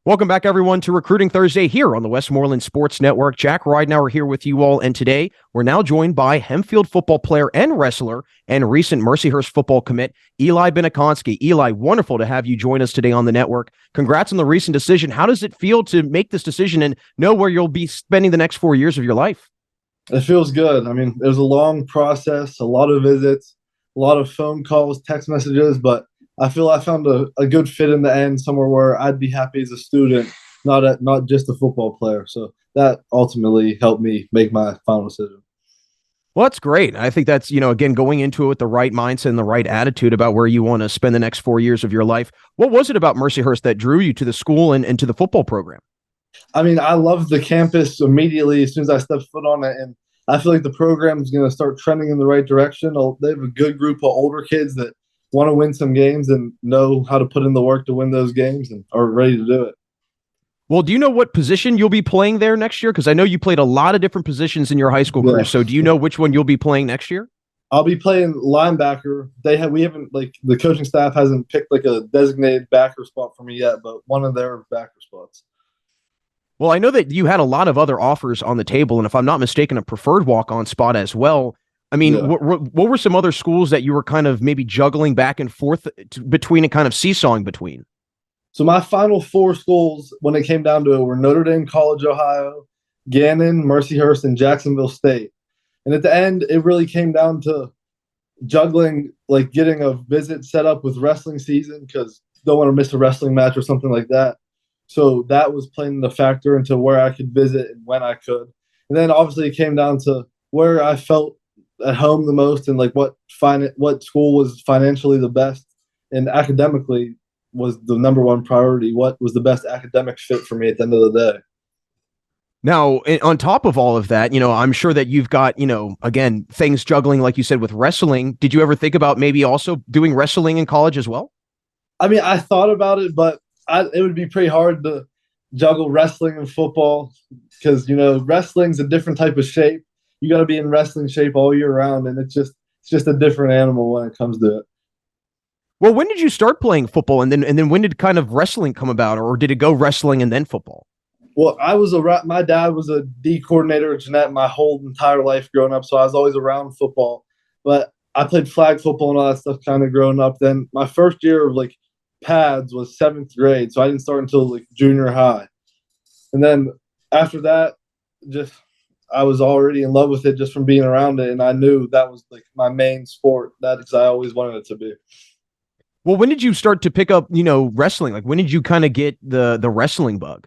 Welcome back, everyone, to Recruiting Thursday here on the Westmoreland Sports Network. Jack Ridenour here with you all, and today we're now joined by Hempfield football player and wrestler and recent Mercyhurst football commit, Eli Binakonsky. Eli, wonderful to have you join us today on the network. Congrats on the recent decision. How does it feel to make this decision and know where you'll be spending the next 4 years of your life? It feels good. I mean, it was a long process, a lot of visits, a lot of phone calls, text messages, but I feel I found a good fit in the end, somewhere where I'd be happy as a student, not just a football player. So that ultimately helped me make my final decision. Well, that's great. I think that's, again, going into it with the right mindset and the right attitude about where you want to spend the next 4 years of your life. What was it about Mercyhurst that drew you to the school and to the football program? I mean, I loved the campus immediately as soon as I stepped foot on it, and I feel like the program is going to start trending in the right direction. They have a good group of older kids that want to win some games and know how to put in the work to win those games and are ready to do it. Well, do you know what position you'll be playing there next year? Because I know you played a lot of different positions in your high school career. So do you know which one you'll be playing next year? I'll be playing linebacker. We haven't, like, the coaching staff hasn't picked like a designated backer spot for me yet, but one of their backer spots. Well, I know that you had a lot of other offers on the table, and if I'm not mistaken, a preferred walk-on spot as well. I mean, Yeah. what were some other schools that you were kind of maybe juggling back and forth between and kind of seesawing between? So my final four schools, when it came down to it, were Notre Dame College, Ohio, Gannon, Mercyhurst, and Jacksonville State. And at the end, it really came down to juggling, like getting a visit set up with wrestling season because don't want to miss a wrestling match or something like that. So that was playing the factor into where I could visit and when I could. And then obviously it came down to where I felt at home the most and like what school was financially the best and academically was the number one priority. What was the best academic fit for me at the end of the day? Now, on top of all of that, I'm sure that you've got, again, things juggling, like you said, with wrestling. Did you ever think about maybe also doing wrestling in college as well? I mean, I thought about it, but it would be pretty hard to juggle wrestling and football because, wrestling's a different type of shape. You got to be in wrestling shape all year round, and it's just a different animal when it comes to it. Well, when did you start playing football, and then when did kind of wrestling come about, or did it go wrestling and then football? Well, my dad was a D coordinator at Jeanette my whole entire life growing up, so I was always around football. But I played flag football and all that stuff kind of growing up. Then my first year of like pads was seventh grade, so I didn't start until like junior high. And then after that, just I was already in love with it just from being around it, and I knew that was like my main sport. That because I always wanted it to be. Well, when did you start to pick up, wrestling? Like, when did you kind of get the wrestling bug?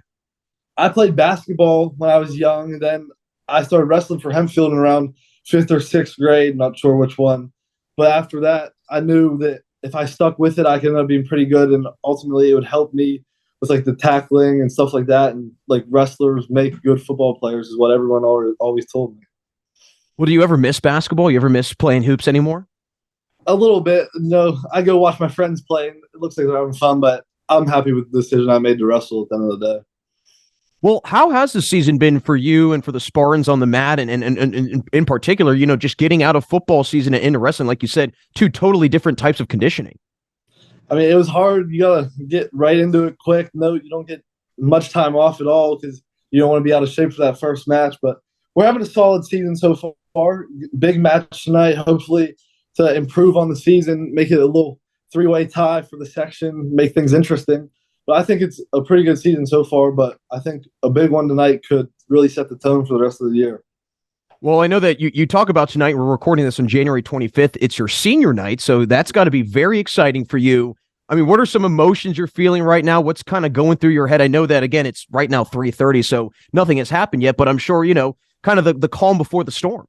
I played basketball when I was young, and then I started wrestling for Hempfield in around fifth or sixth grade, not sure which one. But after that, I knew that if I stuck with it, I could end up being pretty good, and ultimately it would help me with like the tackling and stuff like that. And like wrestlers make good football players is what everyone always told me. Well, do you ever miss basketball? You ever miss playing hoops anymore? A little bit. No, I go watch my friends play, and it looks like they're having fun, but I'm happy with the decision I made to wrestle at the end of the day. Well, how has the season been for you and for the Spartans on the mat, and in particular, just getting out of football season and into wrestling, like you said, two totally different types of conditioning? I mean, it was hard. You gotta get right into it quick. No, you don't get much time off at all because you don't want to be out of shape for that first match. But we're having a solid season so far. Big match tonight, hopefully to improve on the season, make it a little three-way tie for the section, make things interesting. But I think it's a pretty good season so far, but I think a big one tonight could really set the tone for the rest of the year. Well, I know that you talk about tonight. We're recording this on January 25th. It's your senior night, so that's got to be very exciting for you. I mean, what are some emotions you're feeling right now? What's kind of going through your head? I know that, again, it's right now 3:30, so nothing has happened yet, but I'm sure, kind of the calm before the storm.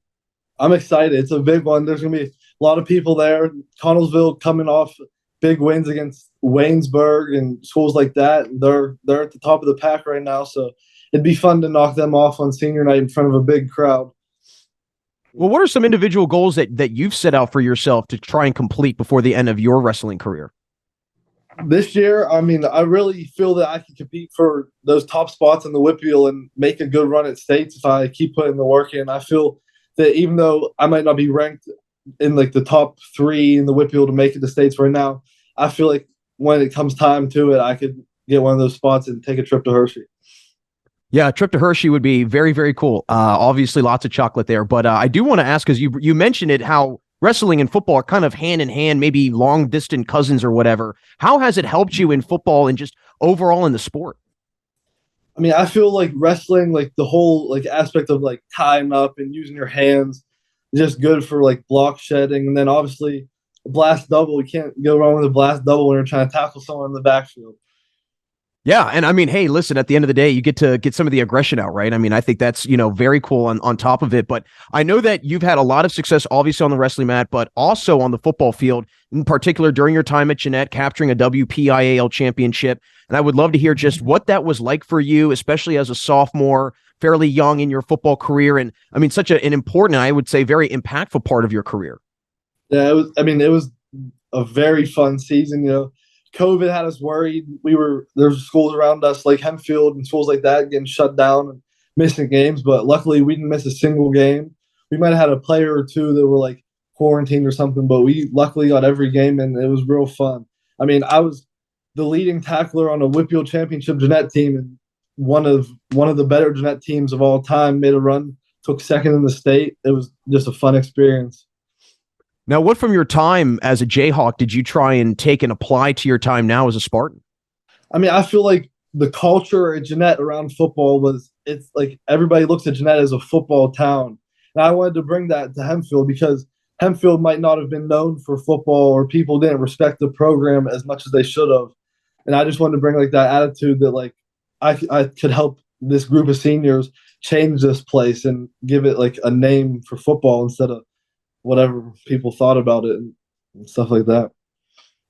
I'm excited. It's a big one. There's going to be a lot of people there. Connellsville coming off big wins against Waynesburg and schools like that. They're at the top of the pack right now, so it'd be fun to knock them off on senior night in front of a big crowd. Well, what are some individual goals that you've set out for yourself to try and complete before the end of your wrestling career? This year, I mean, I really feel that I can compete for those top spots in the Whitfield and make a good run at states if I keep putting the work in. I feel that even though I might not be ranked in like the top three in the Whitfield to make it to states right now, I feel like when it comes time to it, get one of those spots and take a trip to Hershey. Yeah, a trip to Hershey would be very, very cool. Obviously, lots of chocolate there. But I do want to ask, because you mentioned it, how wrestling and football are kind of hand in hand, maybe long distant cousins or whatever. How has it helped you in football and just overall in the sport? I mean, I feel like wrestling, like the whole like aspect of like tying up and using your hands, is just good for like block shedding. And then obviously a blast double, you can't go wrong with a blast double when you're trying to tackle someone in the backfield. Yeah, and I mean, hey, listen, at the end of the day, you get to get some of the aggression out, right? I mean, I think that's, very cool on top of it. But I know that you've had a lot of success, obviously, on the wrestling mat, but also on the football field, in particular during your time at Jeanette, capturing a WPIAL championship. And I would love to hear just what that was like for you, especially as a sophomore, fairly young in your football career. And I mean, such an important, I would say, very impactful part of your career. Yeah, it was a very fun season. COVID had us worried. There's schools around us like Hempfield and schools like that getting shut down and missing games, but luckily we didn't miss a single game. We might have had a player or two that were like quarantined or something, but we luckily got every game and it was real fun. I mean, I was the leading tackler on a Whitfield Championship Jeanette team, and one of the better Jeanette teams of all time made a run, took second in the state. It was just a fun experience. Now, what from your time as a Jayhawk did you try and take and apply to your time now as a Spartan? I mean, I feel like the culture at Jeanette around football it's like everybody looks at Jeanette as a football town. And I wanted to bring that to Hempfield because Hempfield might not have been known for football, or people didn't respect the program as much as they should have. And I just wanted to bring like that attitude that like I could help this group of seniors change this place and give it like a name for football instead of whatever people thought about it and stuff like that.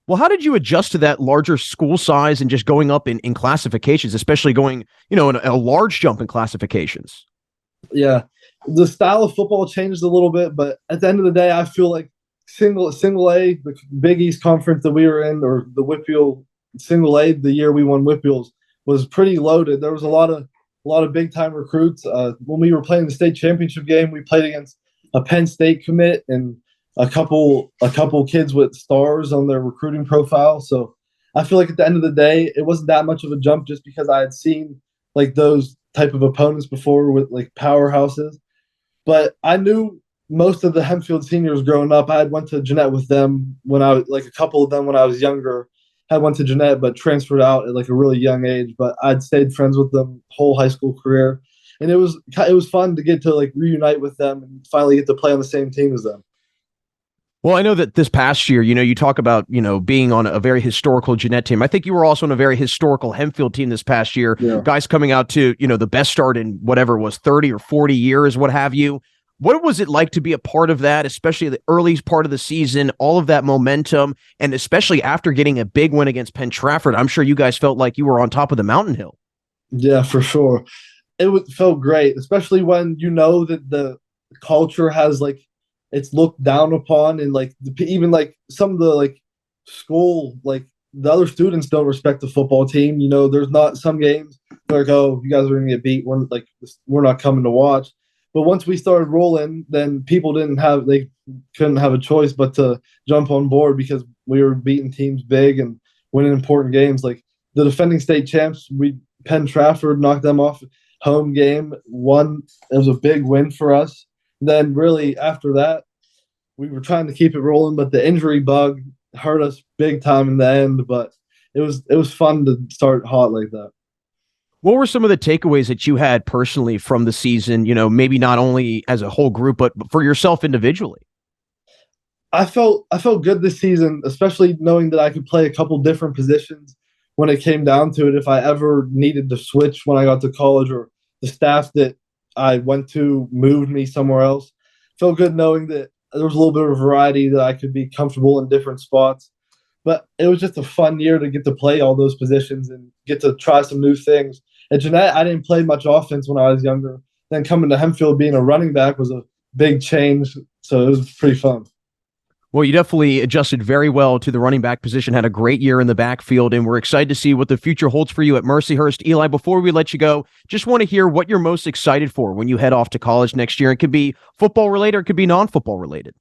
Well, how did you adjust to that larger school size and just going up in classifications, especially going, in a large jump in classifications? Yeah, the style of football changed a little bit, but at the end of the day, I feel like single A, the Big East conference that we were in, or the Whitfield single A, the year we won Whitfields, was pretty loaded. There was a lot of big time recruits. When we were playing the state championship game, we played against a Penn State commit and a couple kids with stars on their recruiting profile. So I feel like at the end of the day, it wasn't that much of a jump just because I had seen like those type of opponents before with like powerhouses. But I knew most of the Hempfield seniors growing up. I had went to Jeanette with them when I was like a couple of them when I was younger. I went to Jeanette but transferred out at like a really young age. But I'd stayed friends with them whole high school career. And it was fun to get to like reunite with them and finally get to play on the same team as them. Well, I know that this past year, you talk about, being on a very historical Jeanette team. I think you were also on a very historical Hempfield team this past year. Yeah. Guys coming out to, the best start in whatever it was 30 or 40 years, what have you. What was it like to be a part of that, especially the early part of the season, all of that momentum, and especially after getting a big win against Penn Trafford? I'm sure you guys felt like you were on top of the mountain hill. Yeah, for sure. Felt great, especially when you know that the culture has like it's looked down upon, and like even like some of the like school like the other students don't respect the football team. There's not some games they're like, oh, you guys are gonna get beat. We're not coming to watch. But once we started rolling, then they couldn't have a choice but to jump on board because we were beating teams big and winning important games. Like the defending state champs, Penn Trafford knocked them off home game. It was a big win for us. Then really after that, we were trying to keep it rolling, but the injury bug hurt us big time in the end. But it was fun to start hot like that. What were some of the takeaways that you had personally from the season, maybe not only as a whole group, but for yourself individually? I felt good this season, especially knowing that I could play a couple different positions when it came down to it. If I ever needed to switch when I got to college, or the staff that I went to moved me somewhere else, felt good knowing that there was a little bit of variety, that I could be comfortable in different spots. But it was just a fun year to get to play all those positions and get to try some new things. At Jeanette, I didn't play much offense when I was younger. Then coming to Hempfield, being a running back was a big change. So it was pretty fun. Well, you definitely adjusted very well to the running back position, had a great year in the backfield, and we're excited to see what the future holds for you at Mercyhurst. Eli, before we let you go, just want to hear what you're most excited for when you head off to college next year. It could be football related, or it could be non-football related.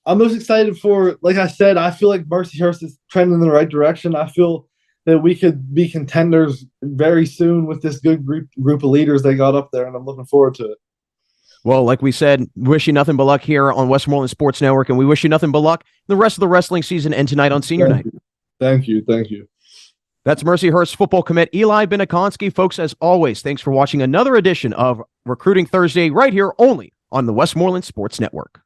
I'm most excited for, like I said, I feel like Mercyhurst is trending in the right direction. I feel that we could be contenders very soon with this good group of leaders they got up there, and I'm looking forward to it. Well, like we said, wish you nothing but luck here on Westmoreland Sports Network, and we wish you nothing but luck the rest of the wrestling season and tonight on senior night. Thank you. Thank you. That's Mercyhurst football commit Eli Binakonsky. Folks, as always, thanks for watching another edition of Recruiting Thursday right here only on the Westmoreland Sports Network.